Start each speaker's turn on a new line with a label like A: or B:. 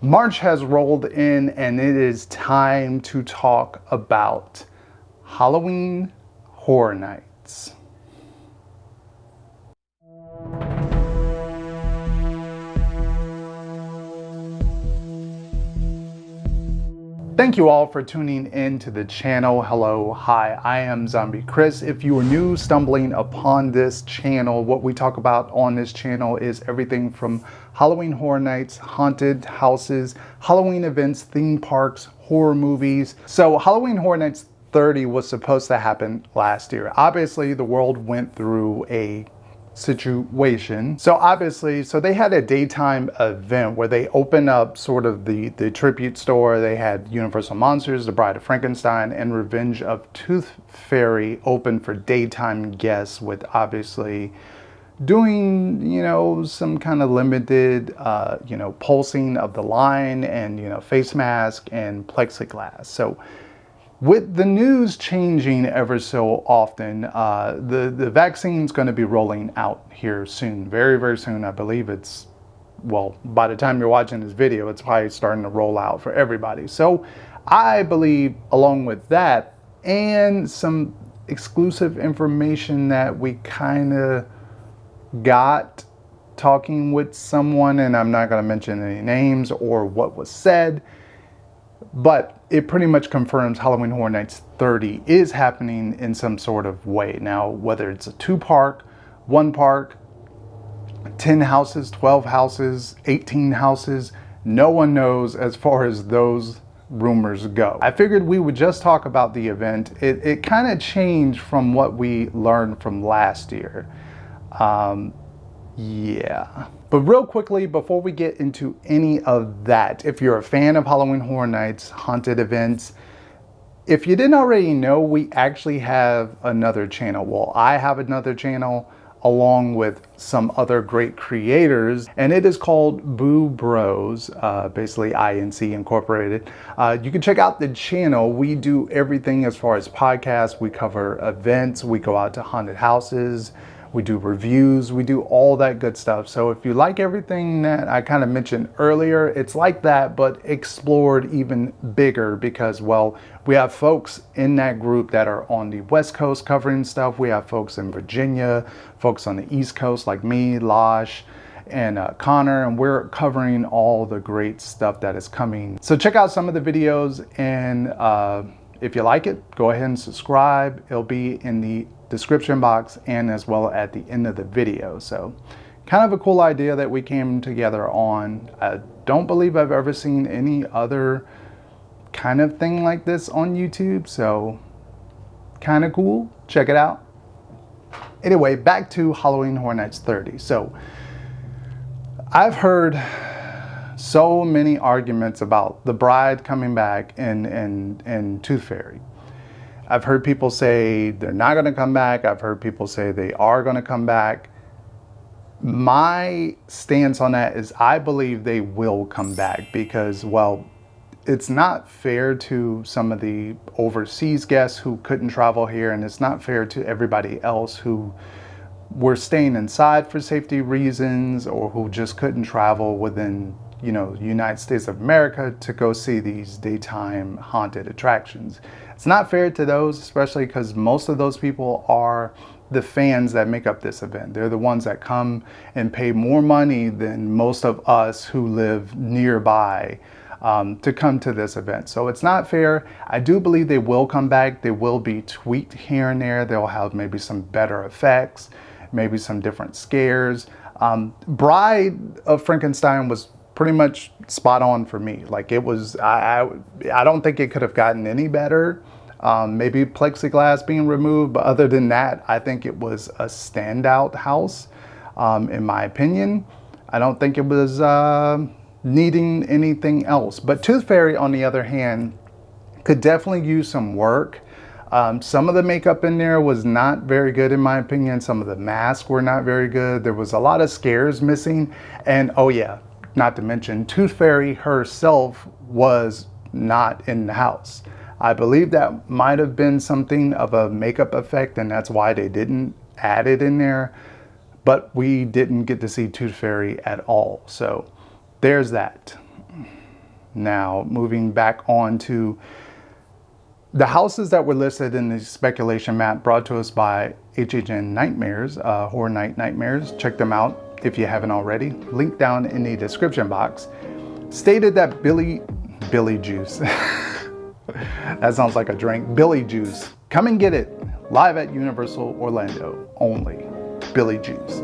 A: March has rolled in and it is time to talk about Halloween Horror Nights. Thank you all for tuning in to the channel. Hello, hi, I am Zombie Chris. If you are new stumbling upon this channel, what we talk about on this channel is everything from Halloween Horror Nights, haunted houses, Halloween events, theme parks, horror movies. So Halloween Horror Nights 30 was supposed to happen last year. Obviously, the world went through a situation. So they had a daytime event where they opened up sort of the tribute store. They had Universal Monsters, The Bride of Frankenstein, and Revenge of Tooth Fairy open for daytime guests, with obviously doing, some kind of limited, pulsing of the line and, face mask and plexiglass. So with the news changing ever so often, the vaccine's going to be rolling out here soon, very, very soon. I believe it's, well, by the time you're watching this video, it's probably starting to roll out for everybody. So I believe along with that and some exclusive information that we kind of got talking with someone, and I'm not going to mention any names or what was said, but it pretty much confirms Halloween Horror Nights 30 is happening in some sort of way. Now, whether it's a 2-park, 1-park, 10 houses, 12 houses, 18 houses, no one knows as far as those rumors go. I figured we would just talk about the event. It kind of changed from what we learned from last year. Yeah. But real quickly, before we get into any of that, if you're a fan of Halloween Horror Nights, haunted events, if you didn't already know, we actually have another channel. Well, I have another channel along with some other great creators, and it is called Boo Bros, basically INC Incorporated. You can check out the channel. We do everything as far as podcasts. We cover events. We go out to haunted houses. We do reviews, we do all that good stuff. So if you like everything that I kind of mentioned earlier, it's like that, but explored even bigger because, well, we have folks in that group that are on the West Coast covering stuff. We have folks in Virginia, folks on the East Coast like me, Losh, and Connor, and we're covering all the great stuff that is coming. So check out some of the videos, and if you like it, go ahead and subscribe. It'll be in the description box and as well at the end of the video. So kind of a cool idea that we came together on. I don't believe I've ever seen any other kind of thing like this on YouTube, so kind of cool. Check it out. Anyway, back to Halloween Horror Nights 30. So I've heard so many arguments about the bride coming back and Tooth Fairy. I've heard people say they're not going to come back. I've heard people say they are going to come back. My stance on that is I believe they will come back because, well, it's not fair to some of the overseas guests who couldn't travel here, and it's not fair to everybody else who were staying inside for safety reasons or who just couldn't travel within, the United States of America to go see these daytime haunted attractions. It's not fair to those, especially because most of those people are the fans that make up this event. They're the ones that come and pay more money than most of us who live nearby to come to this event. So it's not fair. I do believe they will come back. They will be tweaked here and there. They'll have maybe some better effects, maybe some different scares. Bride of Frankenstein was pretty much spot on for me. Like, it was, I don't think it could have gotten any better. Maybe plexiglass being removed, but other than that, I think it was a standout house, in my opinion. I don't think it was needing anything else. But Tooth Fairy, on the other hand, could definitely use some work. Some of the makeup in there was not very good, in my opinion. Some of the masks were not very good. There was a lot of scares missing. And oh yeah, not to mention, Tooth Fairy herself was not in the house. I believe that might have been something of a makeup effect, and that's why they didn't add it in there. But we didn't get to see Tooth Fairy at all. So there's that. Now, moving back on to the houses that were listed in the speculation map brought to us by HHN Nightmares, Horror Night Nightmares. Check them out if you haven't already. Link down in the description box. Stated that Billy Juice, that sounds like a drink, Billy Juice, come and get it, live at Universal Orlando only, Billy Juice.